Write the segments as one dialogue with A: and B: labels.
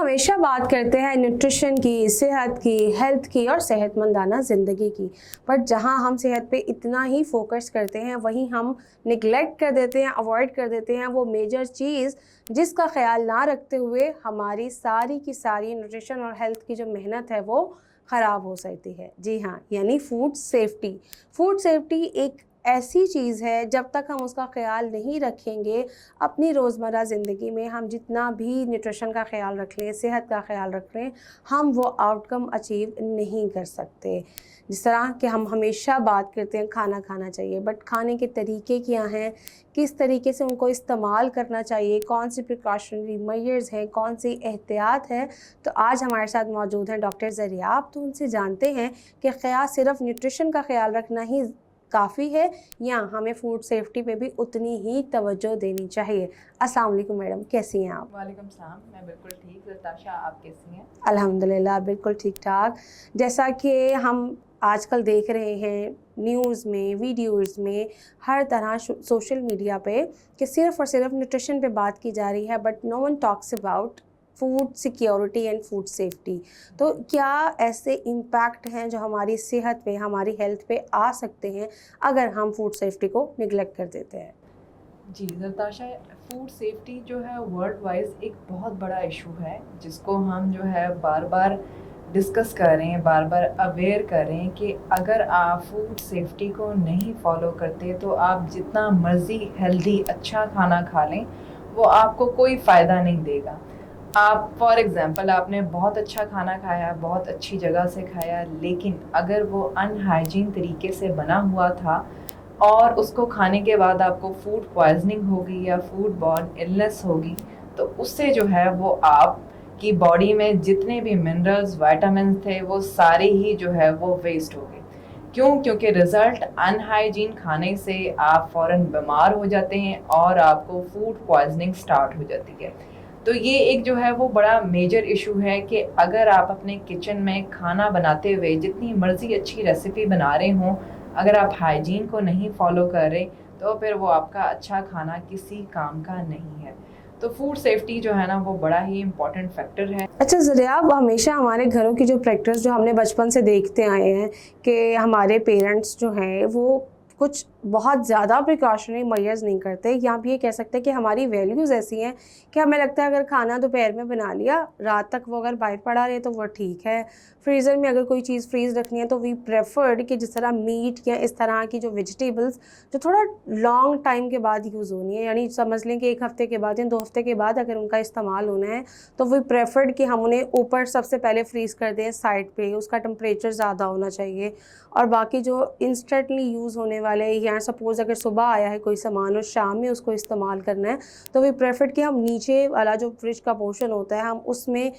A: हमेशा बात करते हैं न्यूट्रिशन की, सेहत की, हेल्थ की और सेहतमंदाना ज़िंदगी की, बट जहां हम सेहत पे इतना ही फोकस करते हैं वहीं हम निगलेक्ट कर देते हैं, अवॉइड कर देते हैं वो मेजर चीज़ जिसका ख्याल ना रखते हुए हमारी सारी की सारी न्यूट्रिशन और हेल्थ की जो मेहनत है वो ख़राब हो सकती है। जी हाँ, यानी फूड सेफ्टी। फूड सेफ्टी एक ऐसी चीज़ है, जब तक हम उसका ख़्याल नहीं रखेंगे अपनी रोज़मर्रा ज़िंदगी में, हम जितना भी न्यूट्रिशन का ख़्याल रख लें, सेहत का ख़्याल रख लें, हम वो आउटकम अचीव नहीं कर सकते। जिस तरह कि हम हमेशा बात करते हैं खाना खाना चाहिए, बट खाने के तरीके क्या हैं, किस तरीके से उनको इस्तेमाल करना चाहिए, कौन सी प्रिकॉशनरी मेजर्स हैं, कौन सी एहतियात है। तो आज हमारे साथ मौजूद हैं डॉक्टर ज़रियाब। तो उनसे जानते हैं कि क्या सिर्फ न्यूट्रिशन का ख़्याल रखना ही काफ़ी है या हमें फूड सेफ्टी पे भी उतनी ही तवज्जो देनी चाहिए। अस्सलाम वालेकुम मैडम, कैसी हैं आप?
B: वालेकुम सलाम, मैं बिल्कुल ठीक। नताशा, आप कैसी हैं?
A: अल्हम्दुलिल्लाह बिल्कुल ठीक ठाक। जैसा कि हम आजकल देख रहे हैं न्यूज़ में, वीडियोज़ में, हर तरह सोशल मीडिया पे कि सिर्फ़ और सिर्फ न्यूट्रिशन पे बात की जा रही है, but no one talks about food security and food safety. तो क्या ऐसे इम्पैक्ट हैं जो हमारी सेहत पे, हमारी हेल्थ पे आ सकते हैं अगर हम फूड सेफ्टी को निगलेक्ट कर देते हैं?
B: जी नताशा, फूड सेफ्टी जो है वर्ल्ड वाइज एक बहुत बड़ा इशू है, जिसको हम जो है बार बार डिस्कस कर रहे हैं, बार बार अवेयर कर रहे हैं कि अगर आप फूड सेफ्टी को नहीं फॉलो करते तो आप जितना मर्ज़ी हेल्दी अच्छा खाना खा लें, वो आपको कोई फ़ायदा नहीं देगा। आप फॉर एग्ज़ाम्पल आपने बहुत अच्छा खाना खाया, बहुत अच्छी जगह से खाया, लेकिन अगर वो अनहाइजीन तरीके से बना हुआ था और उसको खाने के बाद आपको फूड पॉइज़निंग होगी या फूड बॉर्न इलनेस होगी, तो उससे जो है वो आपकी बॉडी में जितने भी मिनरल्स, विटामिन्स थे, वो सारे ही जो है वो वेस्ट हो गए। क्यों? क्योंकि रिज़ल्ट अनहाइजीन खाने से आप फ़ौरन बीमार हो जाते हैं और आपको फूड पॉइज़निंग स्टार्ट हो जाती है। तो ये एक जो है वो बड़ा मेजर इशू है कि अगर आप अपने किचन में खाना बनाते हुए जितनी मर्ज़ी अच्छी रेसिपी बना रहे हों, अगर आप हाइजीन को नहीं फॉलो कर रहे, तो फिर वो आपका अच्छा खाना किसी काम का नहीं है। तो फूड सेफ्टी जो है ना, वो बड़ा ही इम्पोर्टेंट फैक्टर है।
A: अच्छा ज़रियाब, हमेशा हमारे घरों की जो प्रैक्टिस जो हमने बचपन से देखते आए हैं कि हमारे पेरेंट्स जो हैं वो कुछ बहुत ज़्यादा प्रिकॉशनरी मेजर्स नहीं करते, या भी ये कह सकते हैं कि हमारी वैल्यूज़ ऐसी हैं कि हमें लगता है अगर खाना दोपहर में बना लिया, रात तक वो अगर बाहर पड़ा रहे तो वो ठीक है। फ्रीज़र में अगर कोई चीज़ फ्रीज़ रखनी है तो वी प्रेफर्ड कि जिस तरह मीट या इस तरह की जो वेजिटेबल्स जो थोड़ा लॉन्ग टाइम के बाद यूज़ होनी है, यानी समझ लें कि 1 हफ़्ते के बाद या 2 हफ़्ते के बाद अगर उनका इस्तेमाल होना है, तो वी प्रेफर्ड कि हम उन्हें ऊपर सबसे पहले फ्रीज़ कर दें साइड पे, उसका टेम्परेचर ज़्यादा होना चाहिए। और बाकी जो इंस्टेंटली यूज़ होने वाले, या सपोज़ अगर सुबह आया है कोई सामान और शाम में उसको इस्तेमाल करना है, तो वी प्रेफर्ड कि हम नीचे वाला जो फ्रिज का पोर्शन होता है हम उसमें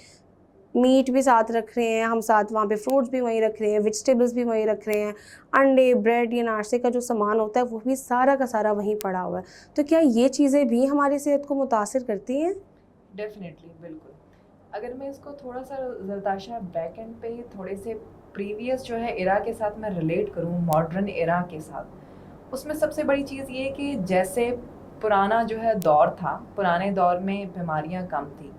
A: मीट भी साथ रख रहे हैं, हम साथ वहाँ पे फ्रूट्स भी वहीं रख रहे हैं, वेजिटेबल्स भी वहीं रख रहे हैं, अंडे, ब्रेड या नाश्ते का जो सामान होता है वो भी सारा का सारा वहीं पड़ा हुआ है। तो क्या ये चीज़ें भी हमारी सेहत को मुतासिर करती हैं?
B: डेफिनेटली, बिल्कुल। अगर मैं इसको थोड़ा सा ज़रताशा बैक एंड पे थोड़े से प्रीवियस जो है एरा के साथ मैं रिलेट करूँ, मॉडर्न एरा के साथ, उसमें सबसे बड़ी चीज़ ये कि जैसे पुराना जो है दौर था, पुराने दौर में बीमारियां कम थी।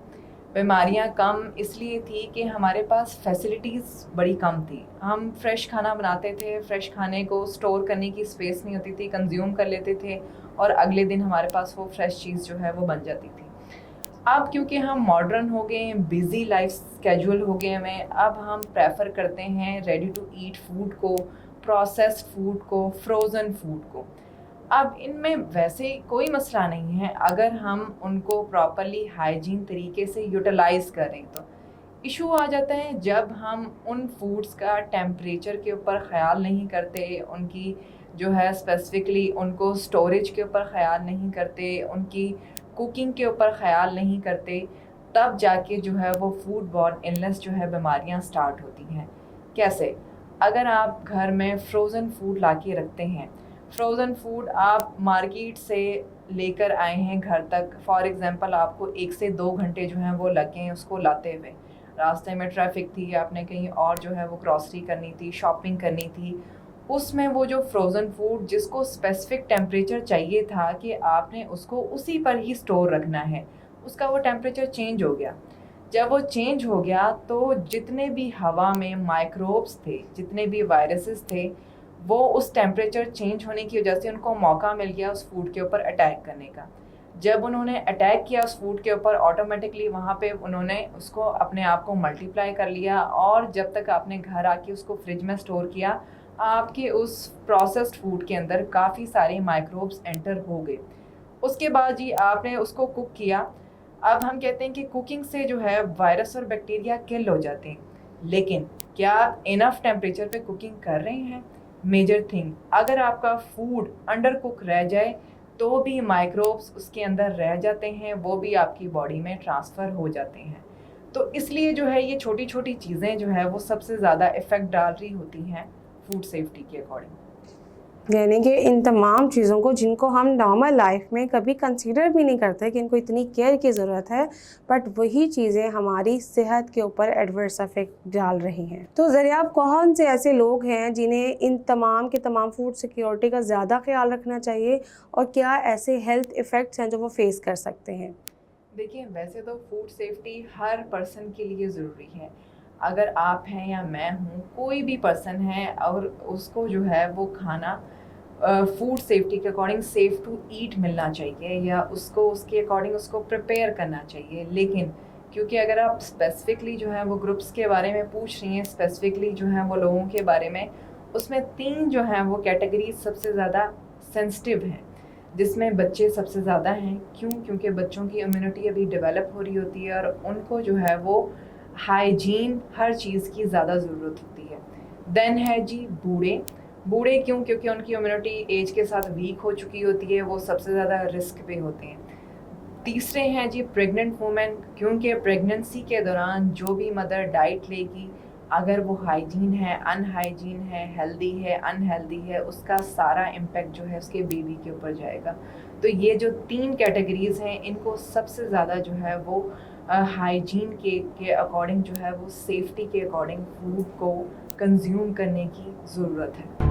B: बीमारियां कम इसलिए थी कि हमारे पास फैसिलिटीज़ बड़ी कम थी। हम फ्रेश खाना बनाते थे, फ्रेश खाने को स्टोर करने की स्पेस नहीं होती थी, कंज्यूम कर लेते थे और अगले दिन हमारे पास वो फ्रेश चीज़ जो है वो बन जाती थी। अब क्योंकि हम मॉडर्न हो गए हैं, बिज़ी लाइफ स्केड्यूल हो गए हमें, अब हम प्रेफर करते हैं रेडी टू ईट फूड को, प्रोसेस्ड फूड को, फ्रोज़न फूड को। अब इनमें वैसे कोई मसला नहीं है अगर हम उनको प्रॉपरली हाइजीन तरीके से यूटिलाइज़ करें। तो इशू आ जाता है जब हम उन फूड्स का टेम्परेचर के ऊपर ख़याल नहीं करते, उनकी जो है स्पेसिफिकली उनको स्टोरेज के ऊपर ख़याल नहीं करते, उनकी कुकिंग के ऊपर ख़याल नहीं करते, तब जाके जो है वो फूड बॉर्न इलनेस जो है बीमारियां स्टार्ट होती हैं। कैसे? अगर आप घर में फ्रोज़न फूड ला के रखते हैं, फ्रोज़न फूड आप मार्केट से लेकर आए हैं घर तक, फॉर एग्ज़ाम्पल आपको 1 से 2 घंटे जो हैं वो लगे हैं उसको लाते हुए। रास्ते में ट्रैफिक थी, आपने कहीं और जो है वो ग्रॉसरी करनी थी, शॉपिंग करनी थी, उसमें वो जो फ्रोज़न फूड जिसको स्पेसिफ़िक टेम्परेचर चाहिए था कि आपने उसको उसी पर ही स्टोर रखना है, उसका वो टेम्परेचर चेंज हो गया। जब वो चेंज हो गया तो जितने भी हवा में माइक्रोब्स थे, जितने भी वायरसेस थे, वो उस टेम्परेचर चेंज होने की वजह से उनको मौका मिल गया उस फूड के ऊपर अटैक करने का। जब उन्होंने अटैक किया उस फूड के ऊपर, ऑटोमेटिकली वहाँ पे उन्होंने उसको अपने आप को मल्टीप्लाई कर लिया, और जब तक आपने घर आके उसको फ्रिज में स्टोर किया, आपके उस प्रोसेस्ड फूड के अंदर काफ़ी सारे माइक्रोब्स एंटर हो गए। उसके बाद जी आपने उसको कुक किया। अब हम कहते हैं कि कुकिंग से जो है वायरस और बैक्टीरिया किल हो जाते हैं, लेकिन क्या आप इनफ टेम्परेचर पे कुकिंग कर रहे हैं? मेजर थिंग, अगर आपका फूड अंडर कुक रह जाए तो भी माइक्रोब्स उसके अंदर रह जाते हैं, वो भी आपकी बॉडी में ट्रांसफ़र हो जाते हैं। तो इसलिए जो है ये छोटी छोटी चीज़ें जो है वो सबसे ज़्यादा इफ़ेक्ट डाल रही होती हैं फूड सेफ्टी के अकॉर्डिंग।
A: यानी कि इन तमाम चीज़ों को जिनको हम नॉर्मल लाइफ में कभी कंसीडर भी नहीं करते कि इनको इतनी केयर की ज़रूरत है, बट वही चीज़ें हमारी सेहत के ऊपर एडवर्स इफेक्ट डाल रही हैं। तो ज़रिया कौन से ऐसे लोग हैं जिन्हें इन तमाम के तमाम फूड सिक्योरिटी का ज़्यादा ख्याल रखना चाहिए, और क्या ऐसे हेल्थ इफ़ेक्ट्स हैं जो वो फेस कर सकते हैं?
B: देखिए, वैसे तो फूड सेफ्टी हर पर्सन के लिए ज़रूरी है। अगर आप हैं या मैं हूँ, कोई भी पर्सन है और उसको जो है वो खाना फूड सेफ्टी के अकॉर्डिंग सेफ़ टू ईट मिलना चाहिए, या उसको उसके अकॉर्डिंग उसको प्रिपेयर करना चाहिए। लेकिन क्योंकि अगर आप स्पेसिफ़िकली जो है वो ग्रुप्स के बारे में पूछ रही हैं, स्पेसिफ़िकली जो है वो लोगों के बारे में, उसमें 3 जो हैं वो कैटेगरीज़ सबसे ज़्यादा सेंसिटिव हैं, जिसमें बच्चे सबसे ज़्यादा हैं। क्यों? क्योंकि बच्चों की इम्यूनिटी अभी डेवलप हो रही होती है और उनको जो है वो हाइजीन हर चीज़ की ज़्यादा ज़रूरत होती है। देन है जी बूढ़े। बूढ़े क्यों? क्योंकि उनकी इम्यूनिटी एज के साथ वीक हो चुकी होती है, वो सबसे ज़्यादा रिस्क पे होते हैं। तीसरे हैं जी प्रेग्नेंट वुमेन, क्योंकि प्रेगनेंसी के दौरान जो भी मदर डाइट लेगी, अगर वो हाइजीन है, अनहाइजीन है, हेल्दी है, अनहेल्दी है, उसका सारा इम्पैक्ट जो है उसके बेबी के ऊपर जाएगा। तो ये जो 3 कैटेगरीज़ हैं, इनको सबसे ज़्यादा जो है वो हाइजीन के अकॉर्डिंग जो है वो सेफ्टी के अकॉर्डिंग फूड को कंज्यूम करने की ज़रूरत है।